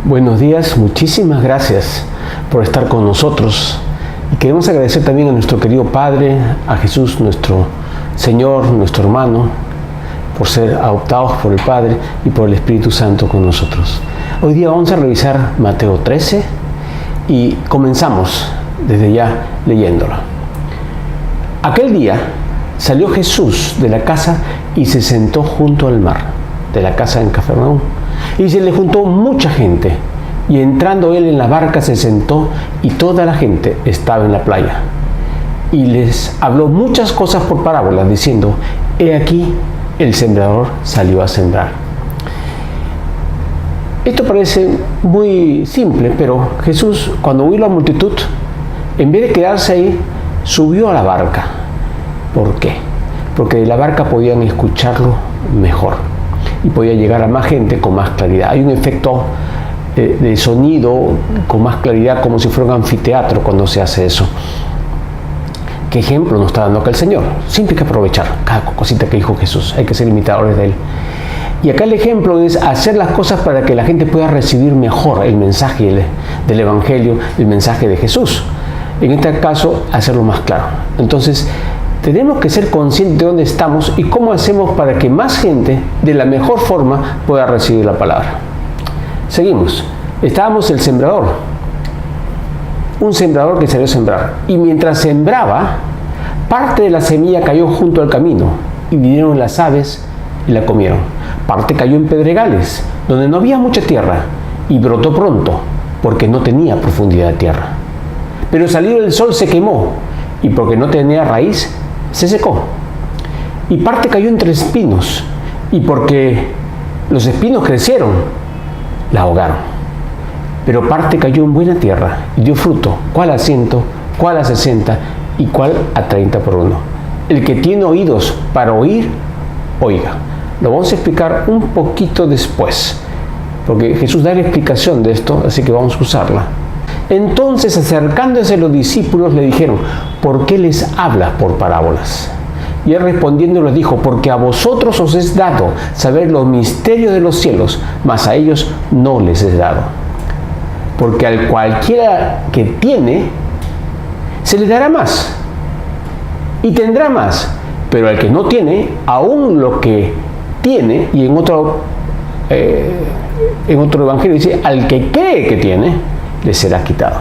Buenos días, muchísimas gracias por estar con nosotros. Y queremos agradecer también a nuestro querido Padre, a Jesús, nuestro Señor, nuestro hermano, por ser adoptados por el Padre y por el Espíritu Santo con nosotros. Hoy día vamos a revisar Mateo 13 y comenzamos desde ya leyéndolo. Aquel día salió Jesús de la casa y se sentó junto al mar, de la casa en Cafarnaúm. Y se le juntó mucha gente, y entrando él en la barca se sentó, y toda la gente estaba en la playa. Y les habló muchas cosas por parábolas, diciendo: he aquí, el sembrador salió a sembrar. Esto parece muy simple, pero Jesús, cuando vio la multitud, en vez de quedarse ahí, subió a la barca. ¿Por qué? Porque de la barca podían escucharlo mejor y podía llegar a más gente con más claridad. Hay un efecto de sonido con más claridad, como si fuera un anfiteatro cuando se hace eso. ¿Qué ejemplo nos está dando acá el Señor? Siempre hay que aprovechar cada cosita que dijo Jesús. Hay que ser imitadores de Él. Y acá el ejemplo es hacer las cosas para que la gente pueda recibir mejor el mensaje del Evangelio, el mensaje de Jesús. En este caso, hacerlo más claro. Entonces, tenemos que ser conscientes de dónde estamos y cómo hacemos para que más gente, de la mejor forma, pueda recibir la palabra. Seguimos. Estábamos el sembrador. Un sembrador que salió a sembrar. Y mientras sembraba, parte de la semilla cayó junto al camino, y vinieron las aves y la comieron. Parte cayó en pedregales, donde no había mucha tierra, y brotó pronto, porque no tenía profundidad de tierra. Pero salido el sol se quemó, y porque no tenía raíz, se secó. Y parte cayó entre espinos, y porque los espinos crecieron, la ahogaron. Pero parte cayó en buena tierra, y dio fruto, cuál a 100, cuál a 60, y cuál a 30 por uno. El que tiene oídos para oír, oiga. Lo vamos a explicar un poquito después, porque Jesús da la explicación de esto, así que vamos a usarla. Entonces, acercándose los discípulos, le dijeron: ¿por qué les hablas por parábolas? Y él respondiendo les dijo: porque a vosotros os es dado saber los misterios de los cielos, mas a ellos no les es dado. Porque al cualquiera que tiene, se le dará más, y tendrá más. Pero al que no tiene, aún lo que tiene, y en otro evangelio dice: al que cree que tiene, le será quitado.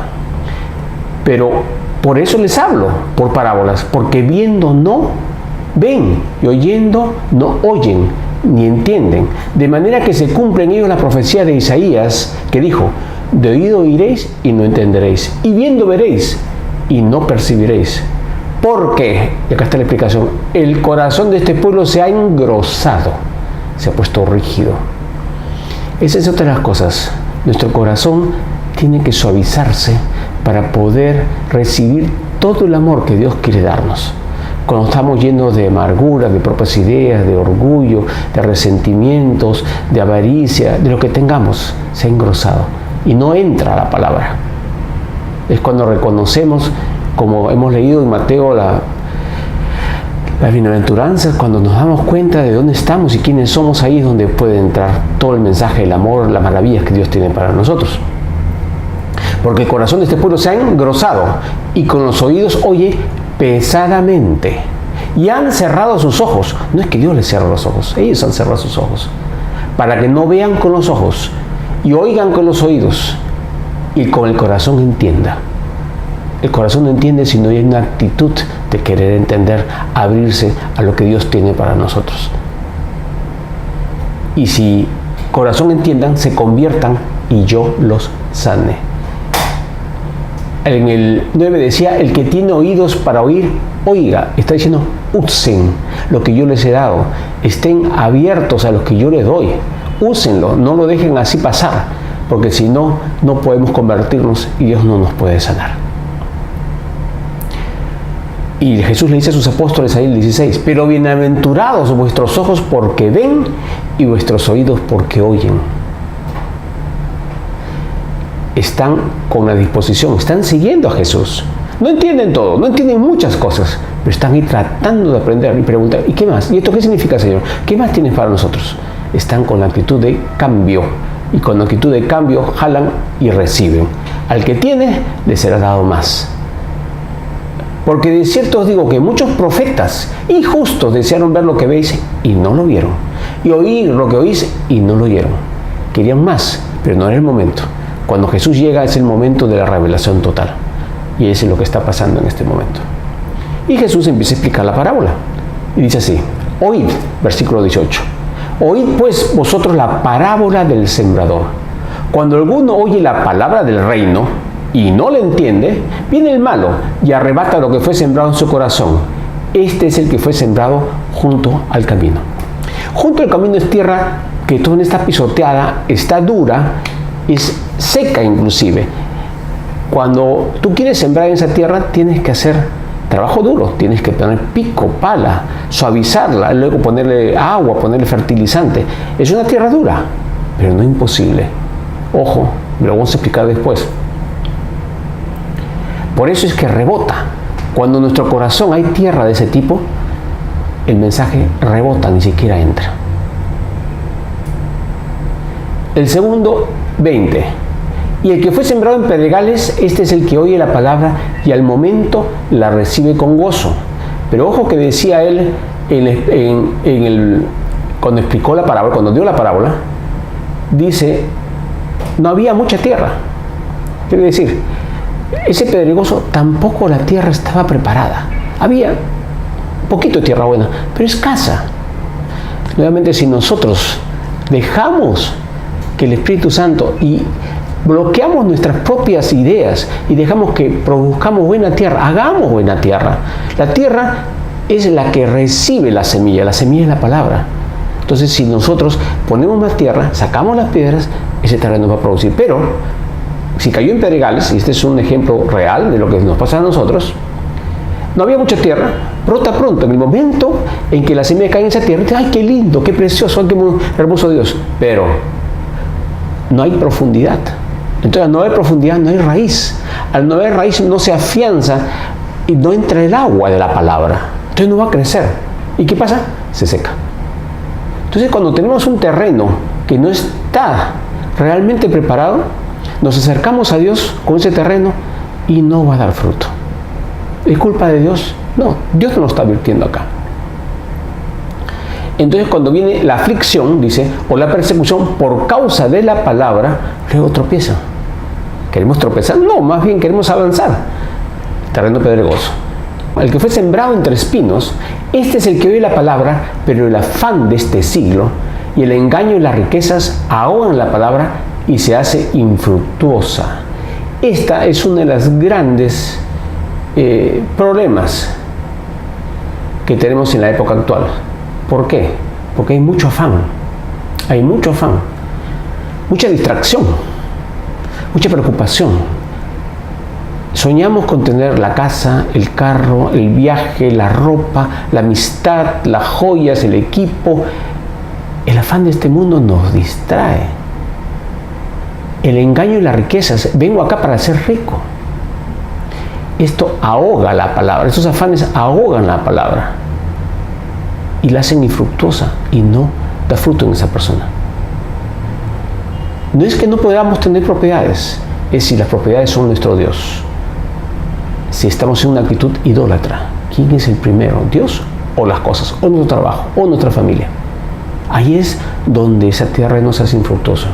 Pero por eso les hablo por parábolas, porque viendo no ven, y oyendo no oyen, ni entienden, de manera que se cumple en ellos la profecía de Isaías, que dijo: de oído oiréis y no entenderéis, y viendo veréis y no percibiréis. Porque, y acá está la explicación, el corazón de este pueblo se ha engrosado, se ha puesto rígido. Esa es otra de las cosas. Nuestro corazón tiene que suavizarse para poder recibir todo el amor que Dios quiere darnos. Cuando estamos llenos de amargura, de propias ideas, de orgullo, de resentimientos, de avaricia, de lo que tengamos, se ha engrosado y no entra la palabra. Es cuando reconocemos, como hemos leído en Mateo, las bienaventuranzas, cuando nos damos cuenta de dónde estamos y quiénes somos, ahí es donde puede entrar todo el mensaje del amor, las maravillas que Dios tiene para nosotros. Porque el corazón de este pueblo se ha engrosado, y con los oídos oye pesadamente, y han cerrado sus ojos. No es que Dios les cierre los ojos, ellos han cerrado sus ojos, para que no vean con los ojos, y oigan con los oídos, y con el corazón entienda. El corazón no entiende si no hay una actitud de querer entender, abrirse a lo que Dios tiene para nosotros. Y si corazón entiendan, se conviertan y yo los sane. En el 9 decía: el que tiene oídos para oír, oiga. Está diciendo: usen lo que yo les he dado, estén abiertos a lo que yo les doy, úsenlo, no lo dejen así pasar, porque si no, no podemos convertirnos y Dios no nos puede sanar. Y Jesús le dice a sus apóstoles ahí en el 16: pero bienaventurados vuestros ojos porque ven, y vuestros oídos porque oyen. Están con la disposición, están siguiendo a Jesús. No entienden todo, no entienden muchas cosas, pero están ahí tratando de aprender y preguntar: ¿y qué más? ¿Y esto qué significa, Señor? ¿Qué más tienes para nosotros? Están con la actitud de cambio, y con actitud de cambio jalan y reciben. Al que tiene, le será dado más. Porque de cierto os digo que muchos profetas y justos desearon ver lo que veis y no lo vieron, y oír lo que oís y no lo oyeron. Querían más, pero no era el momento. Cuando Jesús llega es el momento de la revelación total, y eso es lo que está pasando en este momento. Y Jesús empieza a explicar la parábola y dice así: oíd, versículo 18, oíd pues vosotros la parábola del sembrador. Cuando alguno oye la palabra del reino y no le entiende, viene el malo y arrebata lo que fue sembrado en su corazón. Este es el que fue sembrado junto al camino. Junto al camino es tierra que toda está pisoteada, está dura, es seca inclusive. Cuando tú quieres sembrar en esa tierra, tienes que hacer trabajo duro, tienes que poner pico, pala, suavizarla, luego ponerle agua, ponerle fertilizante. Es una tierra dura, pero no imposible. Ojo, lo vamos a explicar después. Por eso es que rebota. Cuando en nuestro corazón hay tierra de ese tipo, el mensaje rebota, ni siquiera entra. El segundo, 20. Y el que fue sembrado en pedregales, este es el que oye la palabra y al momento la recibe con gozo. Pero ojo que decía él cuando explicó la parábola, cuando dio la parábola, dice, no había mucha tierra. Quiere decir, ese pedregoso tampoco la tierra estaba preparada. Había un poquito de tierra buena, pero escasa. Nuevamente, si nosotros dejamos que el Espíritu Santo y bloqueamos nuestras propias ideas y dejamos que produzcamos buena tierra, hagamos buena tierra. La tierra es la que recibe la semilla es la palabra. Entonces, si nosotros ponemos más tierra, sacamos las piedras, ese terreno va a producir. Pero, si cayó en pedregales, y este es un ejemplo real de lo que nos pasa a nosotros, no había mucha tierra, brota pronto, en el momento en que la semilla cae en esa tierra, ¡ay, qué lindo, qué precioso, ay, qué hermoso Dios! Pero no hay profundidad. Entonces, al no haber profundidad, no hay raíz. Al no haber raíz, no se afianza y no entra el agua de la palabra. Entonces, no va a crecer. ¿Y qué pasa? Se seca. Entonces, cuando tenemos un terreno que no está realmente preparado, nos acercamos a Dios con ese terreno y no va a dar fruto. ¿Es culpa de Dios? No, Dios no lo está advirtiendo acá. Entonces, cuando viene la aflicción, dice, o la persecución por causa de la palabra, luego tropieza. ¿Queremos tropezar? No, más bien queremos avanzar. Terreno pedregoso. El que fue sembrado entre espinos, este es el que oye la palabra, pero el afán de este siglo y el engaño y las riquezas ahogan la palabra y se hace infructuosa. Esta es una de las grandes problemas que tenemos en la época actual. ¿Por qué? Porque hay mucho afán, mucha distracción, mucha preocupación. Soñamos con tener la casa, el carro, el viaje, la ropa, la amistad, las joyas, el equipo. El afán de este mundo nos distrae. El engaño y las riquezas, vengo acá para ser rico. Esto ahoga la palabra, esos afanes ahogan la palabra y la hacen infructuosa y no da fruto en esa persona. No es que no podamos tener propiedades, es si las propiedades son nuestro Dios. Si estamos en una actitud idólatra, ¿quién es el primero? ¿Dios o las cosas? ¿O nuestro trabajo? ¿O nuestra familia? Ahí es donde esa tierra no se hace infructuosa.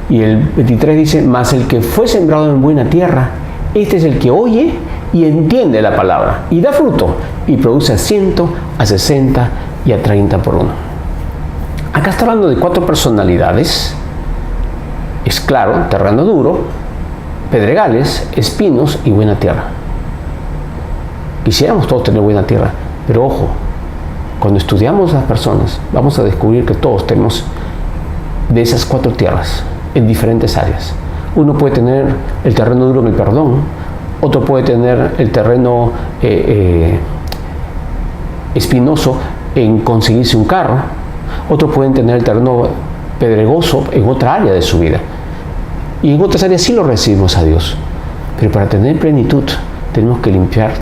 Y el 23 dice, mas el que fue sembrado en buena tierra, este es el que oye y entiende la palabra y da fruto y produce a 100, a 60 y a 30 por uno. Acá está hablando de 4 personalidades. Es claro, terreno duro, pedregales, espinos y buena tierra. Quisiéramos todos tener buena tierra, pero ojo, cuando estudiamos las personas, vamos a descubrir que todos tenemos de esas 4 tierras en diferentes áreas. Uno puede tener el terreno duro en el perdón, otro puede tener el terreno espinoso en conseguirse un carro, otros pueden tener el terreno pedregoso en otra área de su vida. Y en otras áreas sí lo recibimos a Dios. Pero para tener plenitud tenemos que limpiar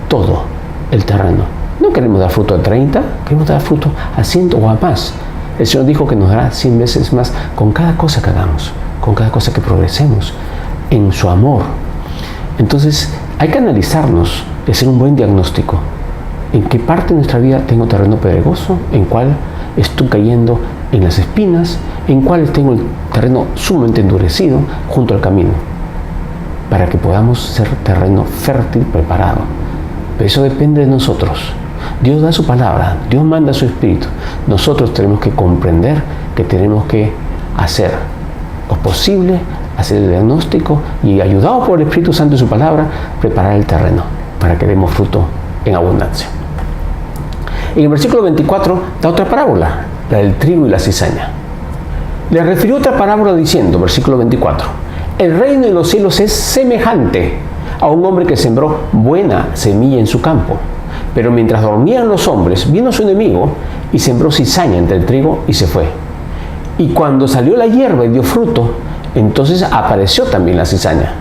todo el terreno. No queremos dar fruto a 30, queremos dar fruto a 100 o a más. el Señor dijo que nos dará 100 veces más con cada cosa que hagamos, con cada cosa que progresemos en su amor. Entonces hay que analizarnos y hacer un buen diagnóstico. ¿En qué parte de nuestra vida tengo terreno pedregoso? ¿En cuál estoy cayendo en las espinas? ¿En cuál tengo el terreno sumamente endurecido junto al camino? Para que podamos ser terreno fértil, preparado. Pero eso depende de nosotros. Dios da su palabra, Dios manda su espíritu. Nosotros tenemos que comprender que tenemos que hacer lo posible, hacer el diagnóstico y, ayudado por el Espíritu Santo y su palabra, preparar el terreno para que demos fruto en abundancia. En el versículo 24 da otra parábola, la del trigo y la cizaña. Le refirió otra parábola diciendo, versículo 24, el reino de los cielos es semejante a un hombre que sembró buena semilla en su campo. Pero mientras dormían los hombres, vino su enemigo y sembró cizaña entre el trigo y se fue. Y cuando salió la hierba y dio fruto, entonces apareció también la cizaña.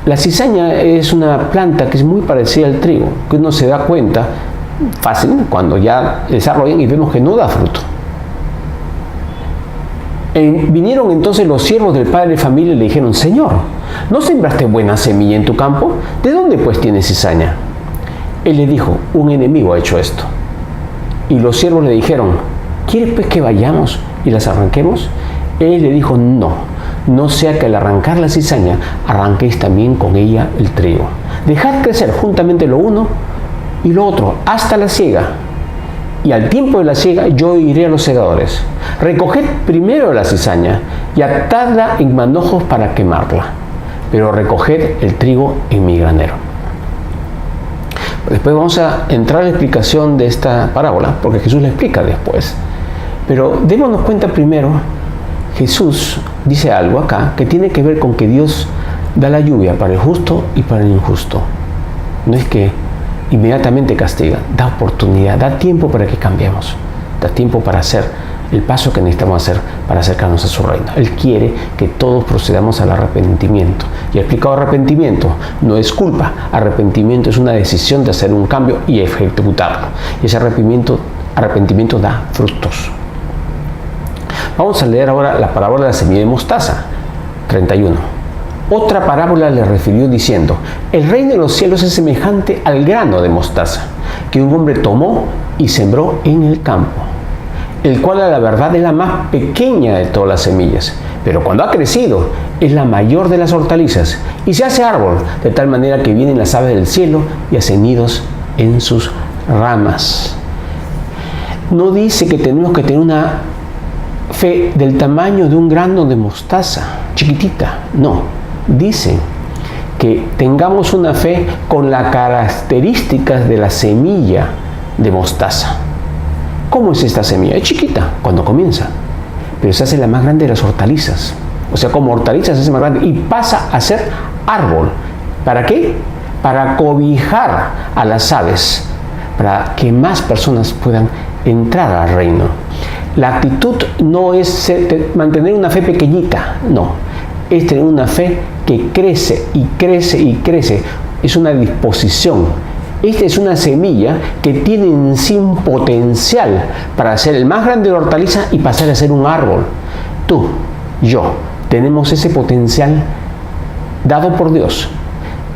La cizaña es una planta que es muy parecida al trigo, que uno se da cuenta fácil cuando ya desarrollan y vemos que no da fruto. Vinieron entonces los siervos del padre de familia y le dijeron, Señor, ¿no sembraste buena semilla en tu campo? ¿De dónde pues tienes cizaña? Él le dijo, un enemigo ha hecho esto. Y los siervos le dijeron, ¿quieres pues que vayamos y las arranquemos? Él le dijo, no sea que al arrancar la cizaña, arranquéis también con ella el trigo. Dejad crecer juntamente lo uno y lo otro, hasta la siega. Y al tiempo de la siega, yo iré a los segadores. Recoged primero la cizaña y atadla en manojos para quemarla, pero recoged el trigo en mi granero. Después vamos a entrar a la explicación de esta parábola, porque Jesús la explica después. Pero démonos cuenta primero, Jesús dice algo acá que tiene que ver con que Dios da la lluvia para el justo y para el injusto. No es que inmediatamente castiga, da oportunidad, da tiempo para que cambiemos, da tiempo para hacer el paso que necesitamos hacer para acercarnos a su reino. Él quiere que todos procedamos al arrepentimiento. Y explicado arrepentimiento no es culpa, arrepentimiento es una decisión de hacer un cambio y ejecutarlo. Y ese arrepentimiento da frutos. Vamos a leer ahora la parábola de la semilla de mostaza, 31. Otra parábola le refirió diciendo, el reino de los cielos es semejante al grano de mostaza, que un hombre tomó y sembró en el campo, el cual a la verdad es la más pequeña de todas las semillas, pero cuando ha crecido es la mayor de las hortalizas y se hace árbol, de tal manera que vienen las aves del cielo y hacen nidos en sus ramas. No dice que tenemos que tener una fe del tamaño de un grano de mostaza, chiquitita, no. Dice que tengamos una fe con las características de la semilla de mostaza. ¿Cómo es esta semilla? Es chiquita cuando comienza, pero se hace la más grande de las hortalizas. O sea, como hortalizas se hace más grande y pasa a ser árbol. ¿Para qué? Para cobijar a las aves, para que más personas puedan entrar al reino. La actitud no es mantener una fe pequeñita, no. Es tener una fe que crece y crece y crece. Es una disposición. Esta es una semilla que tiene en sí un potencial para ser el más grande de la hortaliza y pasar a ser un árbol. Tú, yo, tenemos ese potencial dado por Dios.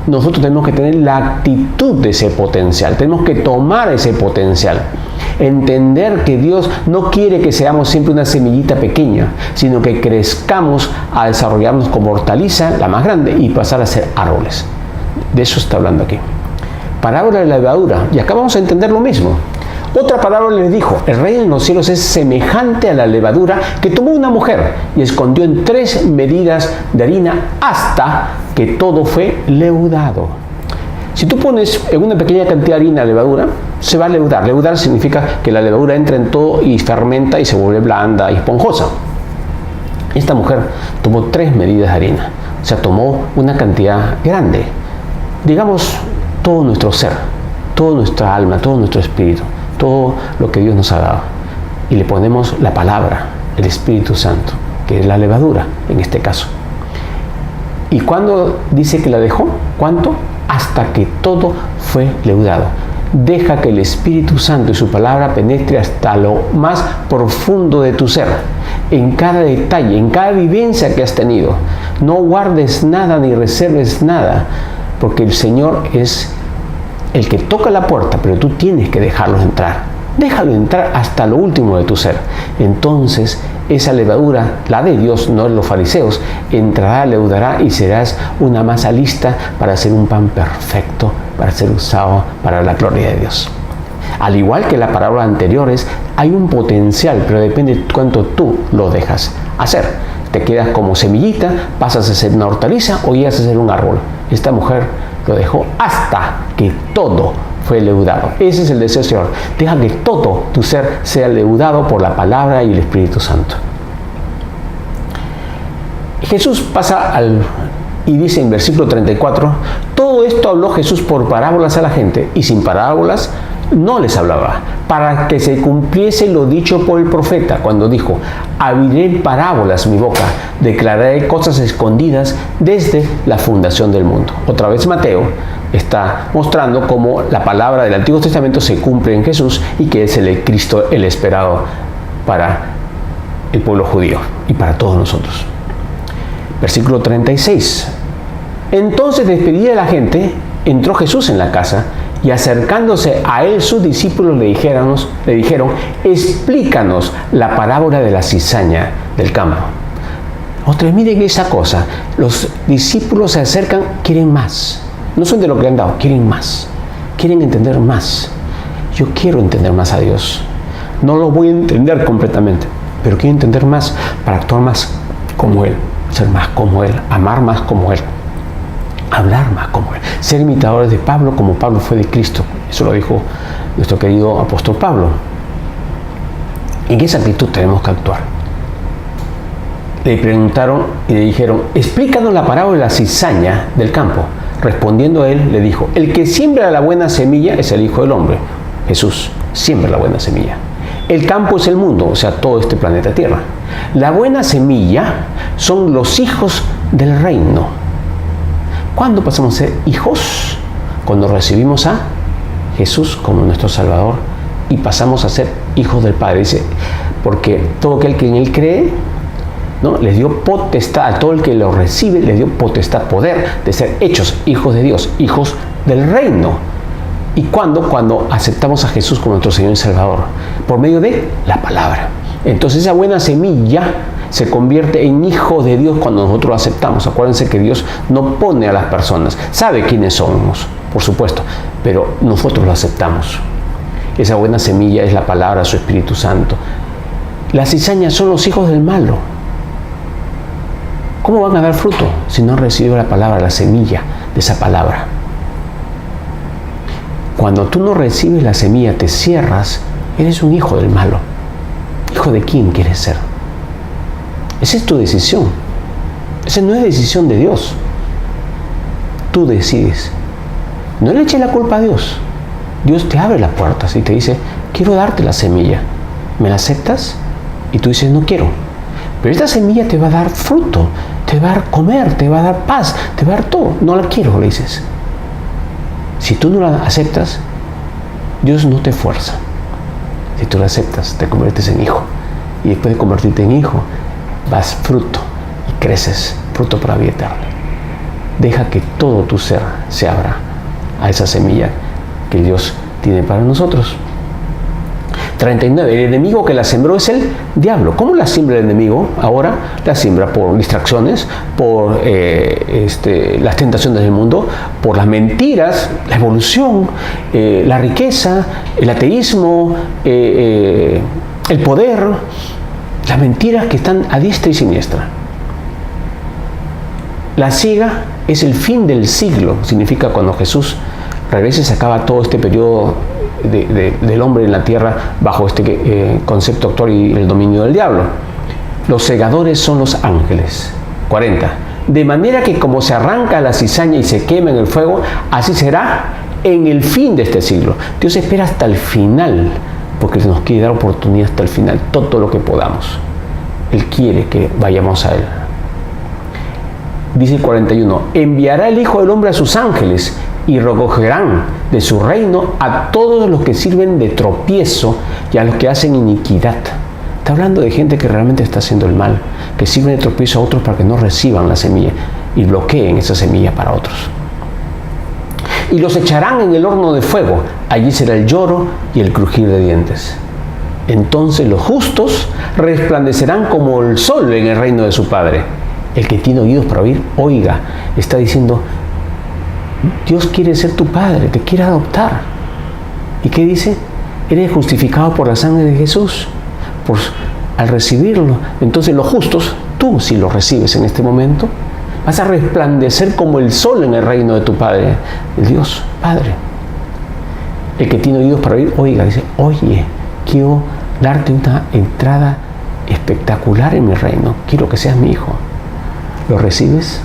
Nosotros tenemos que tener la actitud de ese potencial. Tenemos que tomar ese potencial. Entender que Dios no quiere que seamos siempre una semillita pequeña, sino que crezcamos a desarrollarnos como hortaliza, la más grande, y pasar a ser árboles. De eso está hablando aquí. Parábola de la levadura. Y acá vamos a entender lo mismo. Otra parábola les dijo, el reino de los cielos es semejante a la levadura que tomó una mujer y escondió en 3 medidas de harina hasta que todo fue leudado. Si tú pones en una pequeña cantidad de harina levadura, se va a leudar. Leudar significa que la levadura entra en todo y fermenta y se vuelve blanda y esponjosa. Esta mujer tomó 3 medidas de harina, o sea, tomó una cantidad grande. Digamos, todo nuestro ser, toda nuestra alma, todo nuestro espíritu, todo lo que Dios nos ha dado. Y le ponemos la palabra, el Espíritu Santo, que es la levadura en este caso. ¿Y cuándo dice que la dejó? ¿Cuánto? Hasta que todo fue leudado. Deja que el Espíritu Santo y su palabra penetre hasta lo más profundo de tu ser, en cada detalle, en cada vivencia que has tenido. No guardes nada ni reserves nada, porque el Señor es el que toca la puerta, pero tú tienes que dejarlo entrar. Déjalo entrar hasta lo último de tu ser. Entonces, esa levadura, la de Dios, no de los fariseos, entrará, leudará y serás una masa lista para hacer un pan perfecto, para ser usado para la gloria de Dios. Al igual que las parábolas anteriores, hay un potencial, pero depende de cuánto tú lo dejas hacer. Te quedas como semillita, pasas a ser una hortaliza o llegas a ser un árbol. Esta mujer lo dejó hasta que todo fue leudado. Ese es el deseo del Señor. Deja que todo tu ser sea leudado por la palabra y el Espíritu Santo. Jesús pasa y dice en versículo 34, todo esto habló Jesús por parábolas a la gente, y sin parábolas no les hablaba, para que se cumpliese lo dicho por el profeta, cuando dijo, abriré en parábolas mi boca, declararé cosas escondidas desde la fundación del mundo. Otra vez Mateo está mostrando cómo la palabra del Antiguo Testamento se cumple en Jesús y que es el Cristo el esperado para el pueblo judío y para todos nosotros. Versículo 36. Entonces, despedida de la gente, entró Jesús en la casa y acercándose a él sus discípulos le dijeron, explícanos la parábola de la cizaña del campo. Otra vez, miren esa cosa, los discípulos se acercan, quieren más. No son de lo que han dado, quieren más. Quieren entender más. Yo quiero entender más a Dios. No lo voy a entender completamente, pero quiero entender más para actuar más como Él, ser más como Él, amar más como Él, hablar más como Él, ser imitadores de Pablo como Pablo fue de Cristo. Eso lo dijo nuestro querido apóstol Pablo. En esa actitud tenemos que actuar. Le preguntaron y le dijeron, explícanos la parábola de la cizaña del campo. Respondiendo él, le dijo, el que siembra la buena semilla es el Hijo del Hombre. Jesús siembra la buena semilla. El campo es el mundo, o sea, todo este planeta Tierra. La buena semilla son los hijos del reino. ¿Cuándo pasamos a ser hijos? Cuando recibimos a Jesús como nuestro Salvador y pasamos a ser hijos del Padre. Dice, porque todo aquel que en Él cree, ¿no?, les dio potestad, a todo el que lo recibe, les dio potestad, poder de ser hechos hijos de Dios, hijos del reino. ¿Y cuándo? Cuando aceptamos a Jesús como nuestro Señor y Salvador, por medio de la palabra. Entonces esa buena semilla se convierte en hijo de Dios cuando nosotros lo aceptamos. Acuérdense que Dios no pone a las personas, sabe quiénes somos, por supuesto, pero nosotros lo aceptamos. Esa buena semilla es la palabra, su Espíritu Santo. Las cizañas son los hijos del malo. ¿Cómo van a dar fruto si no han recibido la palabra, la semilla de esa palabra? Cuando tú no recibes la semilla, te cierras, eres un hijo del malo. ¿Hijo de quién quieres ser? Esa es tu decisión. Esa no es decisión de Dios. Tú decides. No le eches la culpa a Dios. Dios te abre las puertas y te dice, quiero darte la semilla. ¿Me la aceptas? Y tú dices, no quiero. Pero esta semilla te va a dar fruto, te va a dar comer, te va a dar paz, te va a dar todo. No la quiero, le dices. Si tú no la aceptas, Dios no te fuerza. Si tú la aceptas, te conviertes en hijo. Y después de convertirte en hijo, vas fruto y creces, fruto para vida eterna. Deja que todo tu ser se abra a esa semilla que Dios tiene para nosotros. 39. El enemigo que la sembró es el diablo. ¿Cómo la siembra el enemigo? Ahora la siembra por distracciones, por las tentaciones del mundo, por las mentiras, la evolución, la riqueza, el ateísmo, el poder, las mentiras que están a diestra y siniestra. La siega es el fin del siglo. Significa cuando Jesús regrese, se acaba todo este periodo del hombre en la tierra bajo este concepto actual y el dominio del diablo. Los segadores son los ángeles. 40. De manera que como se arranca la cizaña y se quema en el fuego, así será en el fin de este siglo. Dios espera hasta el final, porque nos quiere dar oportunidad hasta el final, todo lo que podamos. Él quiere que vayamos a Él. Dice el 41, enviará el Hijo del Hombre a sus ángeles y recogerán de su reino a todos los que sirven de tropiezo y a los que hacen iniquidad. Está hablando de gente que realmente está haciendo el mal, que sirve de tropiezo a otros para que no reciban la semilla y bloqueen esa semilla para otros. Y los echarán en el horno de fuego, allí será el lloro y el crujir de dientes. Entonces los justos resplandecerán como el sol en el reino de su Padre. El que tiene oídos para oír, oiga. Está diciendo, Dios quiere ser tu Padre, te quiere adoptar. ¿Y qué dice? Eres justificado por la sangre de Jesús, al recibirlo. Entonces los justos, tú si lo recibes en este momento, vas a resplandecer como el sol en el reino de tu Padre, el Dios Padre. El que tiene oídos para oír, oiga. Dice, oye, quiero darte una entrada espectacular en mi reino. Quiero que seas mi hijo. ¿Lo recibes?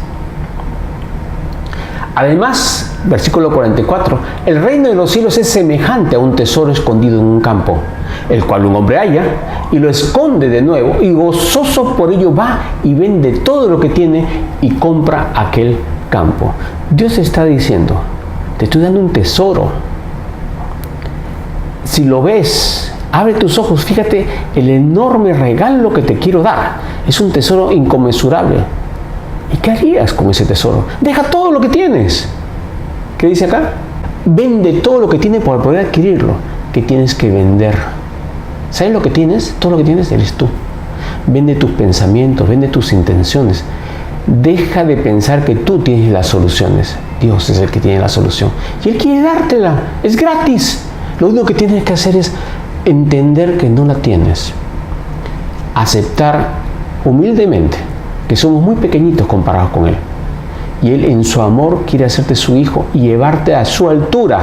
Además, versículo 44, el reino de los cielos es semejante a un tesoro escondido en un campo, el cual un hombre halla y lo esconde de nuevo, y gozoso por ello va y vende todo lo que tiene y compra aquel campo. Dios está diciendo, te estoy dando un tesoro. Si lo ves, abre tus ojos, fíjate el enorme regalo que te quiero dar. Es un tesoro inconmensurable. ¿Y qué harías con ese tesoro? Deja todo lo que tienes. ¿Qué dice acá? Vende todo lo que tienes para poder adquirirlo. ¿Qué tienes que vender? ¿Sabes lo que tienes? Todo lo que tienes eres tú. Vende tus pensamientos, vende tus intenciones. Deja de pensar que tú tienes las soluciones. Dios es el que tiene la solución. Y Él quiere dártela. Es gratis. Lo único que tienes que hacer es entender que no la tienes. Aceptar humildemente que somos muy pequeñitos comparados con Él. Y Él en su amor quiere hacerte su hijo y llevarte a su altura.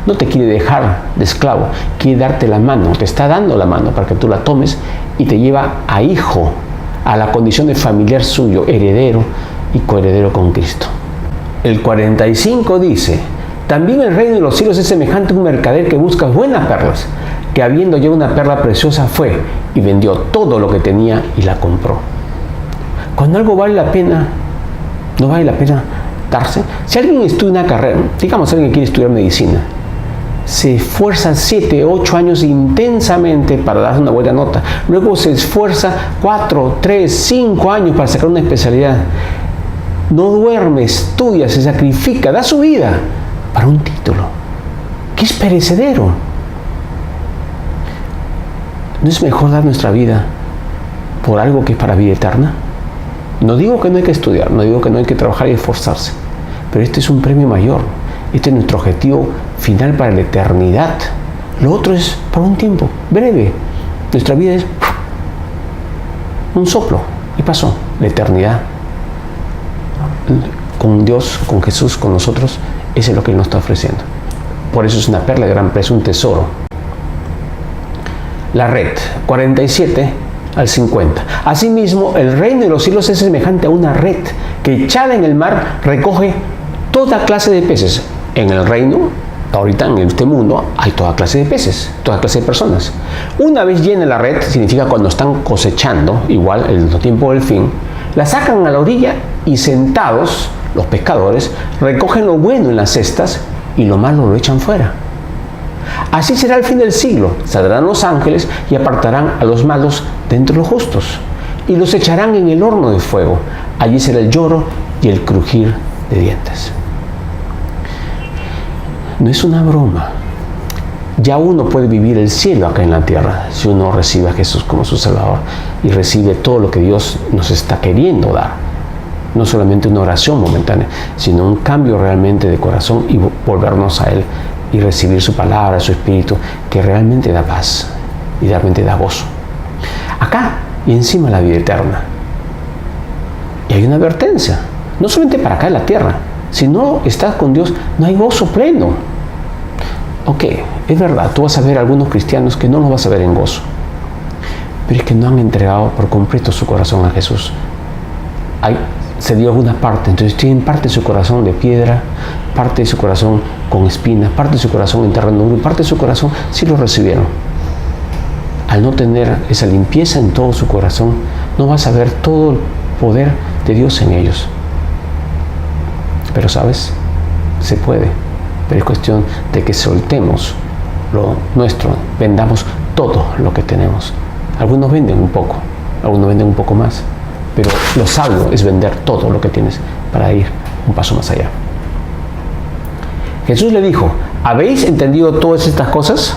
No te quiere dejar de esclavo, quiere darte la mano, te está dando la mano para que tú la tomes y te lleva a hijo, a la condición de familiar suyo, heredero y coheredero con Cristo. El 45 dice, también el reino de los cielos es semejante a un mercader que busca buenas perlas, que habiendo ya una perla preciosa fue y vendió todo lo que tenía y la compró. Cuando algo vale la pena, no vale la pena darse. Si alguien estudia una carrera, digamos alguien que quiere estudiar medicina, se esfuerza 7, 8 años intensamente para dar una buena nota. Luego se esfuerza 4, 3, 5 años para sacar una especialidad. No duerme, estudia, se sacrifica, da su vida para un título que es perecedero. ¿No es mejor dar nuestra vida por algo que es para vida eterna? No digo que no hay que estudiar, no digo que no hay que trabajar y esforzarse, pero este es un premio mayor. Este es nuestro objetivo final para la eternidad. Lo otro es por un tiempo breve. Nuestra vida es un soplo y pasó. La eternidad con Dios, con Jesús, con nosotros, eso es lo que Él nos está ofreciendo. Por eso es una perla de gran precio, un tesoro. La red, 47 al 50. Asimismo, el reino de los cielos es semejante a una red que echada en el mar recoge toda clase de peces. En el reino, ahorita en este mundo, hay toda clase de peces, toda clase de personas. Una vez llena la red, significa cuando están cosechando, igual en el tiempo del fin, la sacan a la orilla y sentados, los pescadores, recogen lo bueno en las cestas y lo malo lo echan fuera. Así será el fin del siglo. Saldrán los ángeles y apartarán a los malos de entre los justos y los echarán en el horno de fuego. Allí será el lloro y el crujir de dientes. No es una broma. Ya uno puede vivir el cielo acá en la tierra si uno recibe a Jesús como su Salvador y recibe todo lo que Dios nos está queriendo dar. No solamente una oración momentánea, sino un cambio realmente de corazón y volvernos a Él y recibir su palabra, su espíritu, que realmente da paz y realmente da gozo. Acá y encima la vida eterna. Y hay una advertencia, no solamente para acá en la tierra. Si no estás con Dios, no hay gozo pleno. Ok, es verdad, tú vas a ver a algunos cristianos que no los vas a ver en gozo. Pero es que no han entregado por completo su corazón a Jesús. Se dio alguna parte, entonces tienen parte de su corazón de piedra, parte de su corazón con espinas, parte de su corazón en terreno duro y parte de su corazón sí lo recibieron. Al no tener esa limpieza en todo su corazón, no vas a ver todo el poder de Dios en ellos. Pero sabes, se puede. pero es cuestión de que soltemos lo nuestro, vendamos todo lo que tenemos. Algunos venden un poco, algunos venden un poco más, pero lo sabio es vender todo lo que tienes para ir un paso más allá. Jesús le dijo: ¿habéis entendido todas estas cosas?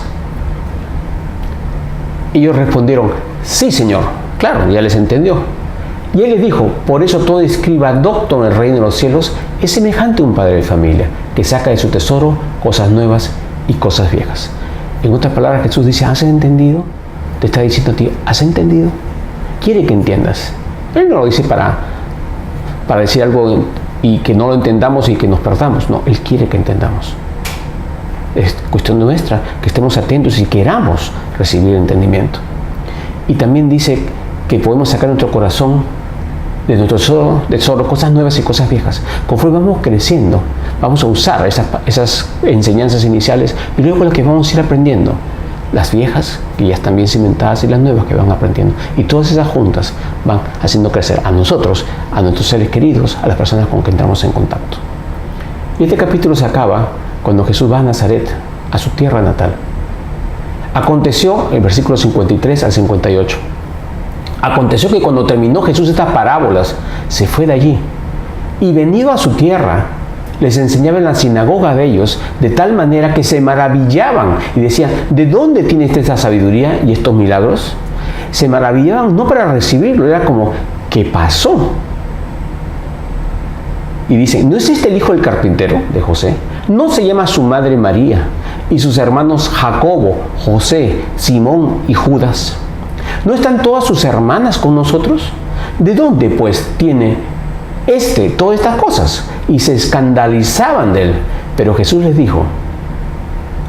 Ellos respondieron: sí, Señor. Claro, ya les entendió. Y él les dijo: por eso todo escriba docto en el reino de los cielos es semejante a un padre de familia que saca de su tesoro cosas nuevas y cosas viejas. En otras palabras, Jesús dice: ¿has entendido? Te está diciendo a ti: ¿has entendido? Quiere que entiendas. Él no lo dice para decir algo y que no lo entendamos y que nos perdamos. No, Él quiere que entendamos. Es cuestión nuestra que estemos atentos y queramos recibir entendimiento. Y también dice que podemos sacar nuestro corazón de nuestro tesoro cosas nuevas y cosas viejas. Conforme vamos creciendo, vamos a usar esas enseñanzas iniciales y luego las que vamos a ir aprendiendo. Las viejas, que ya están bien cimentadas, y las nuevas que van aprendiendo. Y todas esas juntas van haciendo crecer a nosotros, a nuestros seres queridos, a las personas con que entramos en contacto. Y este capítulo se acaba cuando Jesús va a Nazaret, a su tierra natal. Aconteció, el versículo 53 al 58. Aconteció que cuando terminó Jesús estas parábolas, se fue de allí. Y venido a su tierra, les enseñaba en la sinagoga de ellos, de tal manera que se maravillaban y decían: ¿de dónde tiene esta sabiduría y estos milagros? Se maravillaban no para recibirlo, era como: ¿qué pasó? Y dicen: ¿no es este el hijo del carpintero, de José? ¿No se llama su madre María y sus hermanos Jacobo, José, Simón y Judas? ¿No están todas sus hermanas con nosotros? ¿De dónde, pues, tiene todas estas cosas? Y se escandalizaban de él. Pero Jesús les dijo: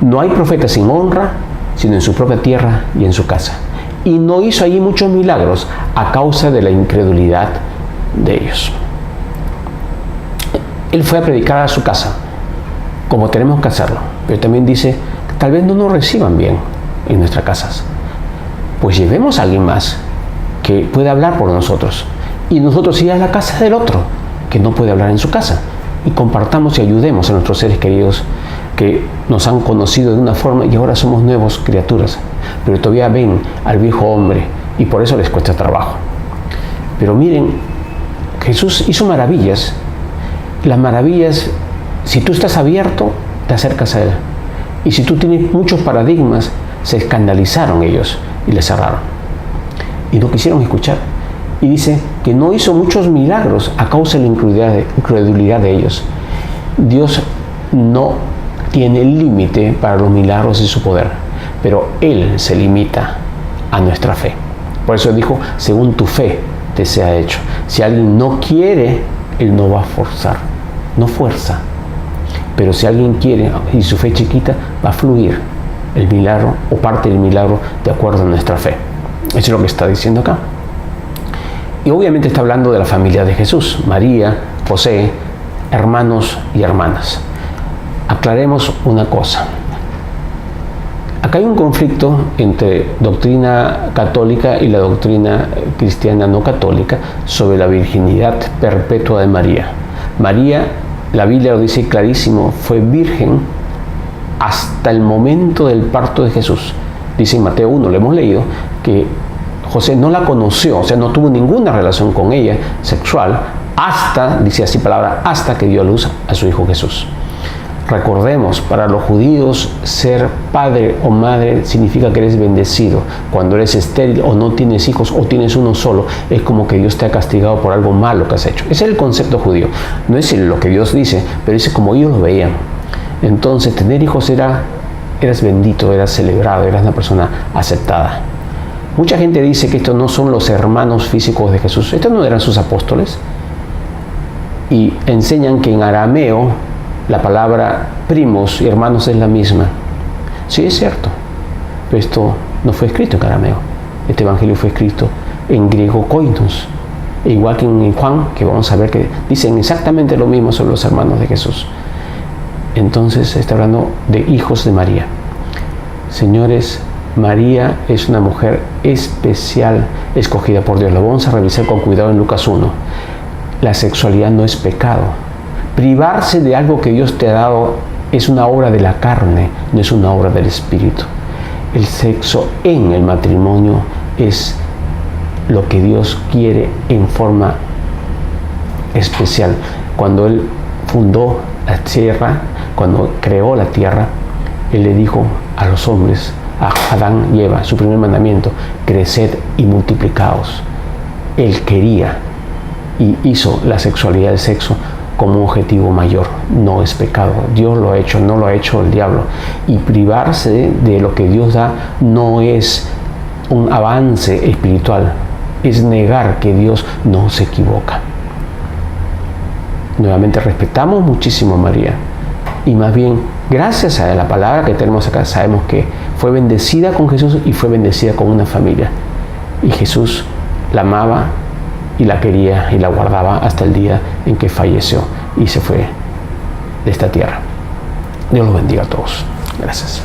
no hay profeta sin honra, sino en su propia tierra y en su casa. Y no hizo allí muchos milagros a causa de la incredulidad de ellos. Él fue a predicar a su casa, como tenemos que hacerlo. Pero también dice: tal vez no nos reciban bien en nuestras casas. Pues llevemos a alguien más que pueda hablar por nosotros. Y nosotros ir a la casa del otro que no puede hablar en su casa. Y compartamos y ayudemos a nuestros seres queridos que nos han conocido de una forma y ahora somos nuevas criaturas. Pero todavía ven al viejo hombre y por eso les cuesta trabajo. Pero miren, Jesús hizo maravillas. Las maravillas, si tú estás abierto, te acercas a Él. Y si tú tienes muchos paradigmas, se escandalizaron ellos y le cerraron. Y no quisieron escuchar. Y dice que no hizo muchos milagros a causa de la incredulidad de ellos. Dios no tiene límite para los milagros de su poder, pero Él se limita a nuestra fe. Por eso dijo: según tu fe te sea hecho. Si alguien no quiere, Él no va a forzar, no fuerza. Pero si alguien quiere y su fe chiquita, va a fluir el milagro o parte del milagro de acuerdo a nuestra fe. Eso es lo que está diciendo acá. Y obviamente está hablando de la familia de Jesús: María, José, hermanos y hermanas. Aclaremos una cosa. Acá hay un conflicto entre doctrina católica y la doctrina cristiana no católica sobre la virginidad perpetua de María. María, la Biblia lo dice clarísimo, fue virgen hasta el momento del parto de Jesús. Dice en Mateo 1, lo hemos leído, que José no la conoció, o sea, no tuvo ninguna relación con ella sexual hasta, dice así palabra, hasta que dio a luz a su hijo Jesús. Recordemos, para los judíos, ser padre o madre significa que eres bendecido. Cuando eres estéril o no tienes hijos o tienes uno solo, es como que Dios te ha castigado por algo malo que has hecho. Ese es el concepto judío. No es lo que Dios dice, pero dice como ellos lo veían. Entonces, tener hijos eras bendito, eras celebrado, eras una persona aceptada. Mucha gente dice que estos no son los hermanos físicos de Jesús. Estos no eran sus apóstoles. Y enseñan que en arameo la palabra primos y hermanos es la misma. Sí, es cierto. Pero esto no fue escrito en arameo. Este evangelio fue escrito en griego koinos. E igual que en Juan, que vamos a ver que dicen exactamente lo mismo sobre los hermanos de Jesús. Entonces está hablando de hijos de María. Señores, María es una mujer especial, escogida por Dios. Lo vamos a revisar con cuidado en Lucas 1. La sexualidad no es pecado. Privarse de algo que Dios te ha dado es una obra de la carne, no es una obra del espíritu. El sexo en el matrimonio es lo que Dios quiere en forma especial. Cuando Él fundó la tierra, cuando creó la tierra, Él le dijo a los hombres, a Adán y Eva, su primer mandamiento: creced y multiplicaos. Él quería y hizo la sexualidad, el sexo, como un objetivo mayor. No es pecado. Dios lo ha hecho, no lo ha hecho el diablo. Y privarse de lo que Dios da no es un avance espiritual, es negar que Dios no se equivoca. Nuevamente respetamos muchísimo a María, y más bien gracias a la palabra que tenemos acá sabemos que fue bendecida con Jesús y fue bendecida con una familia, y Jesús la amaba y la quería y la guardaba hasta el día en que falleció y se fue de esta tierra. Dios los bendiga a todos. Gracias.